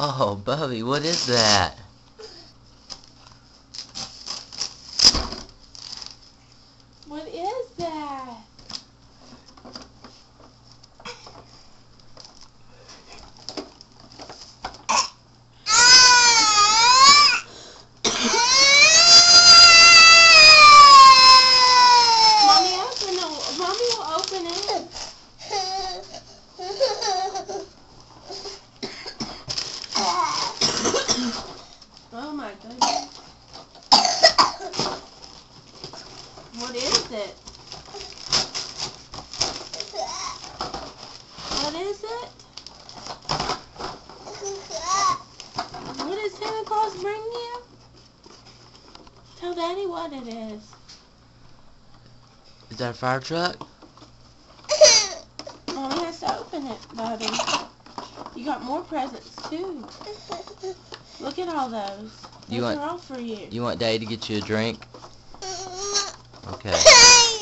Oh, Bubby, what is that? What is that? Mommy will open it. Oh my goodness. What is it? What is it? What did Santa Claus bring you? Tell Daddy what it is. Is that a fire truck? Mommy has to open it, Bubby. You got more presents too. Look at all those. Those are all for you. You want Daddy to get you a drink? Okay.